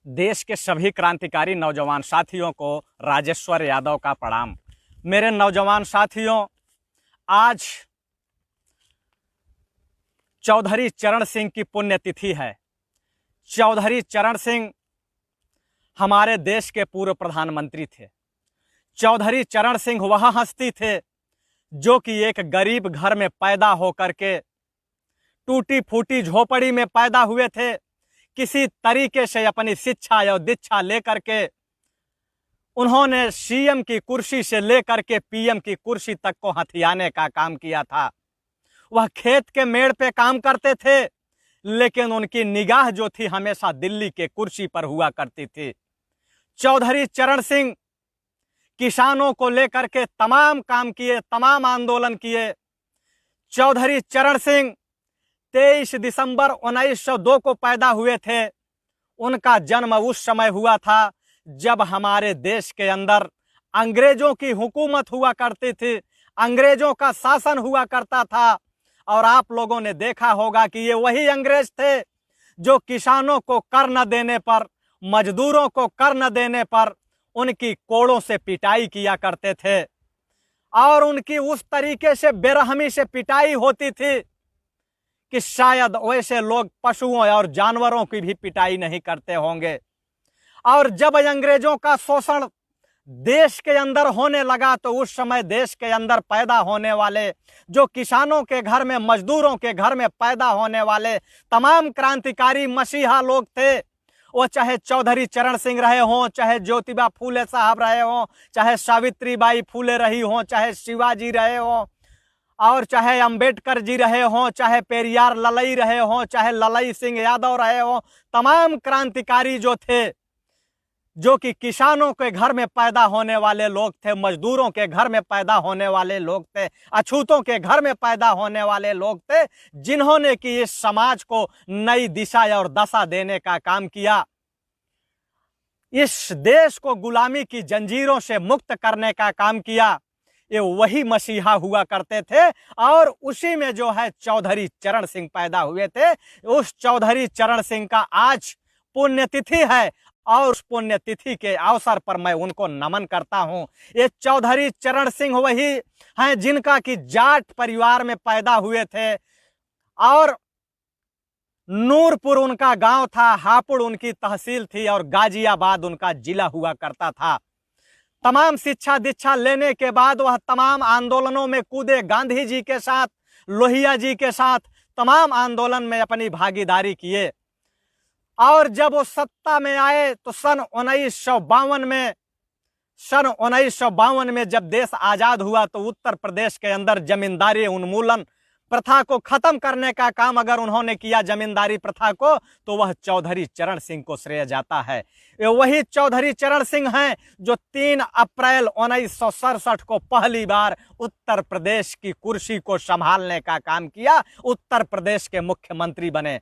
देश के सभी क्रांतिकारी नौजवान साथियों को राजेश्वर यादव का प्रणाम। मेरे नौजवान साथियों, आज चौधरी चरण सिंह की पुण्यतिथि है। चौधरी चरण सिंह हमारे देश के पूर्व प्रधानमंत्री थे। चौधरी चरण सिंह वह हस्ती थे जो कि एक गरीब घर में पैदा होकर के टूटी फूटी झोपड़ी में पैदा हुए थे। किसी तरीके से अपनी शिक्षा और दीक्षा लेकर के उन्होंने सीएम की कुर्सी से लेकर के पीएम की कुर्सी तक को हथियाने का काम किया था। वह खेत के मेड़ पे काम करते थे, लेकिन उनकी निगाह जो थी हमेशा दिल्ली के कुर्सी पर हुआ करती थी। चौधरी चरण सिंह किसानों को लेकर के तमाम काम किए, तमाम आंदोलन किए। चौधरी चरण सिंह 23 दिसंबर 1902 को पैदा हुए थे। उनका जन्म उस समय हुआ था जब हमारे देश के अंदर अंग्रेजों की हुकूमत हुआ करती थी, अंग्रेजों का शासन हुआ करता था। और आप लोगों ने देखा होगा कि ये वही अंग्रेज थे जो किसानों को कर न देने पर, मजदूरों को कर न देने पर उनकी कोड़ों से पिटाई किया करते थे। और उनकी उस तरीके से बेरहमी से पिटाई होती थी कि शायद वैसे लोग पशुओं और जानवरों की भी पिटाई नहीं करते होंगे। और जब अंग्रेजों का शोषण देश के अंदर होने लगा तो उस समय देश के अंदर पैदा होने वाले जो किसानों के घर में, मजदूरों के घर में पैदा होने वाले तमाम क्रांतिकारी मसीहा लोग थे, वो चाहे चौधरी चरण सिंह रहे हों, चाहे ज्योतिबा फूले साहब रहे हों, चाहे सावित्रीबाई फूले रही हों, चाहे शिवाजी रहे हों, और चाहे अंबेडकर जी रहे हों, चाहे पेरियार ललई रहे हों, चाहे ललई सिंह यादव रहे हों, तमाम क्रांतिकारी जो थे, जो कि किसानों के घर में पैदा होने वाले लोग थे, मजदूरों के घर में पैदा होने वाले लोग थे, अछूतों के घर में पैदा होने वाले लोग थे, जिन्होंने कि इस समाज को नई दिशा और दशा देने का काम किया, इस देश को गुलामी की जंजीरों से मुक्त करने का काम किया। ये वही मसीहा हुआ करते थे और उसी में जो है चौधरी चरण सिंह पैदा हुए थे। उस चौधरी चरण सिंह का आज पुण्यतिथि है और उस पुण्यतिथि के अवसर पर मैं उनको नमन करता हूं। ये चौधरी चरण सिंह वही हैं जिनका कि जाट परिवार में पैदा हुए थे और नूरपुर उनका गांव था, हापुड़ उनकी तहसील थी और गाजियाबाद उनका जिला हुआ करता था। तमाम शिक्षा दीक्षा लेने के बाद वह तमाम आंदोलनों में कूदे, गांधी जी के साथ, लोहिया जी के साथ तमाम आंदोलन में अपनी भागीदारी किए। और जब वो सत्ता में आए तो सन 1952 में जब देश आजाद हुआ तो उत्तर प्रदेश के अंदर जमींदारी उन्मूलन प्रथा को खत्म करने का काम अगर उन्होंने किया, जमींदारी प्रथा को, तो वह चौधरी चरण सिंह को श्रेय जाता है। ये वही चौधरी चरण सिंह हैं जो 3 अप्रैल 1967 को पहली बार उत्तर प्रदेश की कुर्सी को संभालने का काम किया, उत्तर प्रदेश के मुख्यमंत्री बने।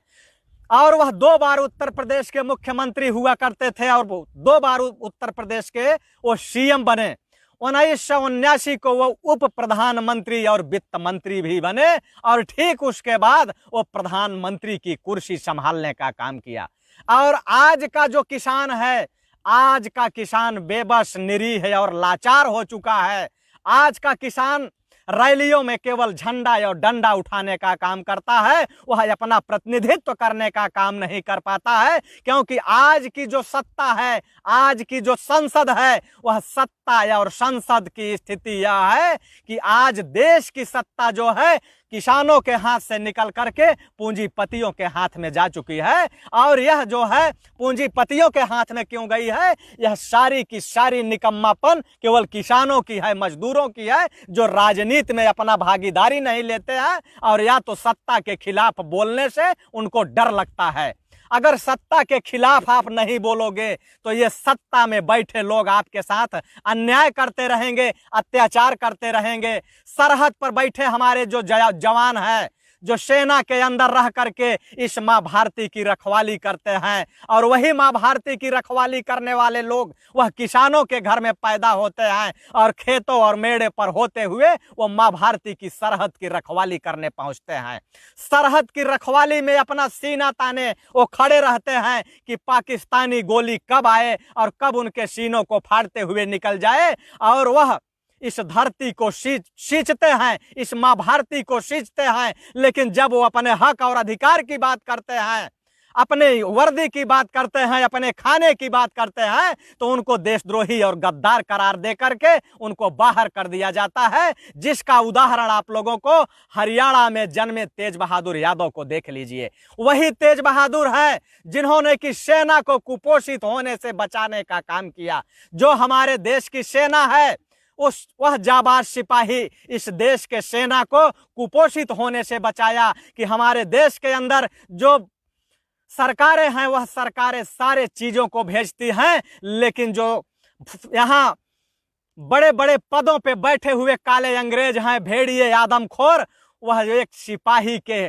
और वह 2 बार उत्तर प्रदेश के मुख्यमंत्री हुआ करते थे और 2 बार उत्तर प्रदेश के वो सीएम बने। 1979 को वो उप प्रधानमंत्री और वित्त मंत्री भी बने और ठीक उसके बाद वो प्रधानमंत्री की कुर्सी संभालने का काम किया। और आज का जो किसान है, आज का किसान बेबस, निरीह और लाचार हो चुका है। आज का किसान रैलियों में केवल झंडा और डंडा उठाने का काम करता है, वह अपना प्रतिनिधित्व करने का काम नहीं कर पाता है, क्योंकि आज की जो सत्ता है, आज की जो संसद है, वह सत्ता और संसद की स्थिति यह है कि आज देश की सत्ता जो है किसानों के हाथ से निकल करके पूंजीपतियों के हाथ में जा चुकी है। और यह जो है पूंजीपतियों के हाथ में क्यों गई है? यह सारी की सारी निकम्मापन केवल किसानों की है, मजदूरों की है, जो राजनीति में अपना भागीदारी नहीं लेते हैं और या तो सत्ता के खिलाफ बोलने से उनको डर लगता है। अगर सत्ता के खिलाफ आप नहीं बोलोगे तो ये सत्ता में बैठे लोग आपके साथ अन्याय करते रहेंगे, अत्याचार करते रहेंगे। सरहद पर बैठे हमारे जो जवान हैं, जो सेना के अंदर रह करके इस माँ भारती की रखवाली करते हैं। और वही माँ भारती की रखवाली करने वाले लोग वह किसानों के घर में पैदा होते हैं और खेतों और मेड़े पर होते हुए वो माँ भारती की सरहद की रखवाली करने पहुंचते हैं। सरहद की रखवाली में अपना सीना ताने वो खड़े रहते हैं कि पाकिस्तानी गोली कब आए और कब उनके सीनों को फाड़ते हुए निकल जाए। और वह इस धरती को सींचते हैं, इस माँ भारती को सींचते हैं, लेकिन जब वो अपने हक और अधिकार की बात करते हैं, अपने वर्दी की बात करते हैं, अपने खाने की बात करते हैं, तो उनको देशद्रोही और गद्दार करार दे करके उनको बाहर कर दिया जाता है। जिसका उदाहरण आप लोगों को हरियाणा में जन्मे तेज बहादुर यादव को देख लीजिए। वही तेज बहादुर है जिन्होंने कि सेना को कुपोषित होने से बचाने का काम किया। जो हमारे देश की सेना है वह जाबाज सिपाही इस देश के सेना को कुपोषित होने से बचाया कि हमारे देश के अंदर जो सरकारें हैं वह सरकारें सारे चीजों को भेजती हैं, लेकिन जो यहाँ बड़े बड़े पदों पे बैठे हुए काले अंग्रेज हैं, भेड़िए आदमखोर, वह एक सिपाही के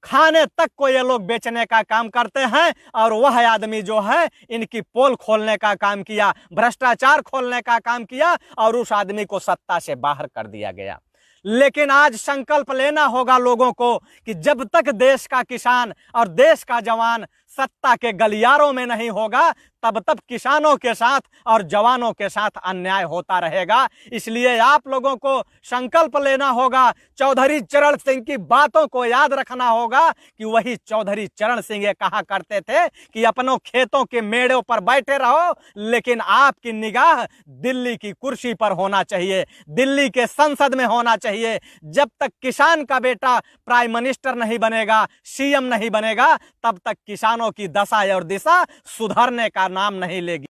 खाने तक को ये लोग बेचने का काम करते हैं। और वह आदमी जो है इनकी पोल खोलने का काम किया, भ्रष्टाचार खोलने का काम किया और उस आदमी को सत्ता से बाहर कर दिया गया। लेकिन आज संकल्प लेना होगा लोगों को कि जब तक देश का किसान और देश का जवान सत्ता के गलियारों में नहीं होगा तब तक किसानों के साथ और जवानों के साथ अन्याय होता रहेगा। इसलिए आप लोगों को संकल्प लेना होगा, चौधरी चरण सिंह की बातों को याद रखना होगा कि वही चौधरी चरण सिंह ये कहा करते थे कि अपनों खेतों के मेड़ों पर बैठे रहो, लेकिन आपकी निगाह दिल्ली की कुर्सी पर होना चाहिए, दिल्ली के संसद में होना चाहिए। जब तक किसान का बेटा प्राइम मिनिस्टर नहीं बनेगा, सीएम नहीं बनेगा, तब तक किसानों की दशा और दिशा सुधरने का नाम नहीं लेगी।